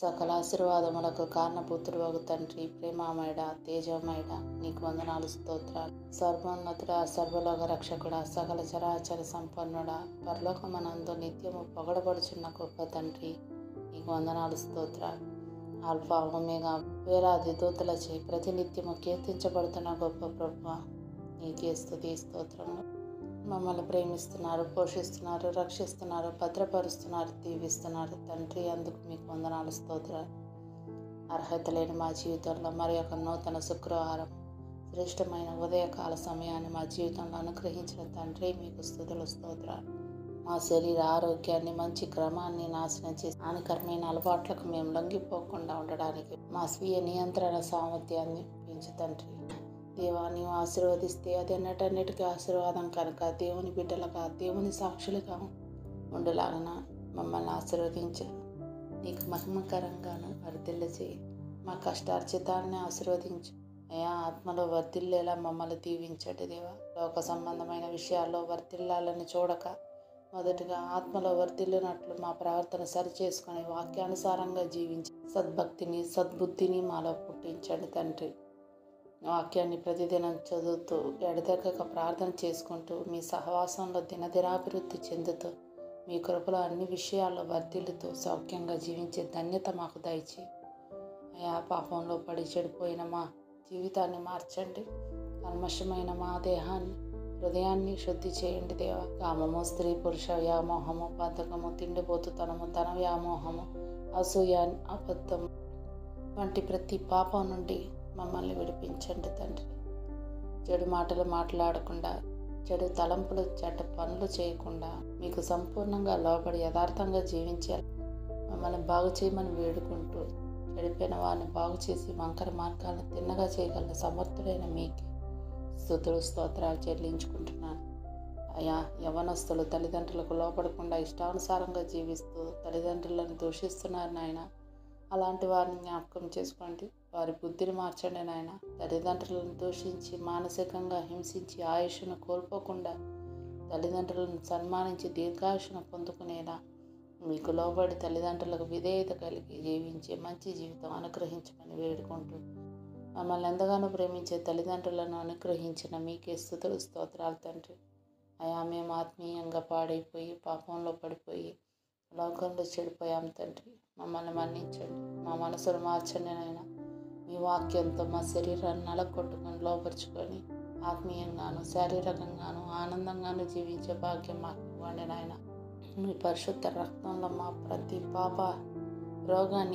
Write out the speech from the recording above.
సకల ఆశీర్వాదములకు కారణపుత్రుడు తండ్రి, ప్రేమామయుడ, తేజమయుడ, నీకు వందనాలు, స్తోత్రాలు. సర్వోన్నతుడా, సర్వలోక రక్షకుడా, సకల చరాచర సంపన్నుడా, పరలోకమనందు నిత్యము పొగడబడుచున్న గొప్ప తండ్రి, నీకు వందనాలు, స్తోత్రాలు. ఆల్ఫా ఒమేగా, వేలాది దూతలచే ప్రతినిత్యము కీర్తించబడుతున్న గొప్ప ప్రభువా, నీకే స్తుతి స్తోత్రము. మమ్మల్ని ప్రేమిస్తున్నారు, పోషిస్తున్నారు, రక్షిస్తున్నారు, భద్రపరుస్తున్నారు, దీవిస్తున్నారు తండ్రి. అందుకు మీకు వందనాలు, స్తోత్రాలు. అర్హత లేని మా జీవితంలో మరి ఒక నూతన శుక్రవారం, శ్రేష్టమైన ఉదయకాల సమయాన్ని మా జీవితంలో అనుగ్రహించిన తండ్రి, మీకు స్తుతులు, స్తోత్రాలు. మా శరీర ఆరోగ్యాన్ని, మంచి క్రమాన్ని నాశనం చేసి హానికరమైన అలవాట్లకు మేము లొంగిపోకుండా ఉండడానికి మా స్వీయ నియంత్రణ సామర్థ్యాన్ని పెంచు తండ్రి. దేవా, నీవు ఆశీర్వదిస్తే అది అన్నిటికీ ఆశీర్వాదం కనుక దేవుని బిడ్డలుగా, దేవుని సాక్షులుగా ఉండలాగన మమ్మల్ని ఆశీర్వదించు. నీకు మహిమకరంగాను వర్ధిల్ల చేయి. మా కష్టార్జితాన్ని ఆశీర్వదించు అయా. ఆత్మలో వర్ధిల్లేలా మమ్మల్ని దీవించండి దేవా. లోక సంబంధమైన విషయాల్లో వర్ధిల్లాలని చూడక మొదటగా ఆత్మలో వర్ధిల్లినట్లు మా ప్రవర్తన సరిచేసుకొని వాక్యానుసారంగా జీవించి సద్భక్తిని, సద్బుద్ధిని మాలో పుట్టించండి తండ్రి. వాక్యాన్ని ప్రతిదినం చదువుతూ, ఎడతెగక ప్రార్థన చేసుకుంటూ, మీ సహవాసంలో దినదినాభివృద్ధి చెందుతూ, మీ కృపలో అన్ని విషయాల్లో వర్ధిల్లుతూ సౌఖ్యంగా జీవించే ధన్యత మాకు దయచేయి అయా. పాపంలో పడి చెడిపోయిన మా జీవితాన్ని మార్చండి. కల్మషమైన మా దేహాన్ని, హృదయాన్ని శుద్ధి చేయండి దేవా. కామము, స్త్రీ పురుష వ్యామోహము, బద్ధకము, తిండిపోతుతనము, ధన వ్యామోహము, అసూయ, అబద్ధము వంటి ప్రతి పాపం నుండి మమ్మల్ని విడిపించండి తండ్రి. చెడు మాటలు మాట్లాడకుండా, చెడు తలంపులు, చెడ్డ పనులు చేయకుండా, మీకు సంపూర్ణంగా లోబడి యథార్థంగా జీవించాలి. మమ్మల్ని బాగు చేయమని వేడుకుంటూ, చెడిపోయిన వారిని బాగు చేసి వంకర మార్గాలను తిన్నగా చేయగల సమర్థుడైన మీకే స్తుతులు, స్తోత్రాలు చెల్లించుకుంటున్నాను అయా. యవనస్తులు తల్లిదండ్రులకు లోపడకుండా ఇష్టానుసారంగా జీవిస్తూ తల్లిదండ్రులను దూషిస్తున్నారు నాయన. అలాంటి వారిని జ్ఞాపకం చేసుకోండి. వారి బుద్ధిని మార్చండి నాయన. తల్లిదండ్రులను దూషించి, మానసికంగా హింసించి, ఆయుష్ను కోల్పోకుండా తల్లిదండ్రులను సన్మానించి దీర్ఘాయుషను పొందుకునేలా మీకు లోబడి తల్లిదండ్రులకు విధేయత కలిగి జీవించే మంచి జీవితం అనుగ్రహించమని వేడుకుంటూ, మమ్మల్ని ఎంతగానో ప్రేమించే తల్లిదండ్రులను అనుగ్రహించిన మీకే స్తుతులు, స్తోత్రాలు తండ్రి అయా. మేము ఆత్మీయంగా పాడైపోయి, పాపంలో పడిపోయి, లోకంలో చెడిపోయాం తండ్రి. మమ్మల్ని మన్నించండి. మా మనసును మార్చండి నాయన. మీ వాక్యంతో మా శరీరాన్ని నలగొట్టుకొని లోపరుచుకొని ఆత్మీయంగాను, శారీరకంగాను, ఆనందంగాను జీవించే భాగ్యం మాకు ఇవ్వండి నాయన. మీ పరిశుద్ధ రక్తంలో మా ప్రతి పాప రోగాన్ని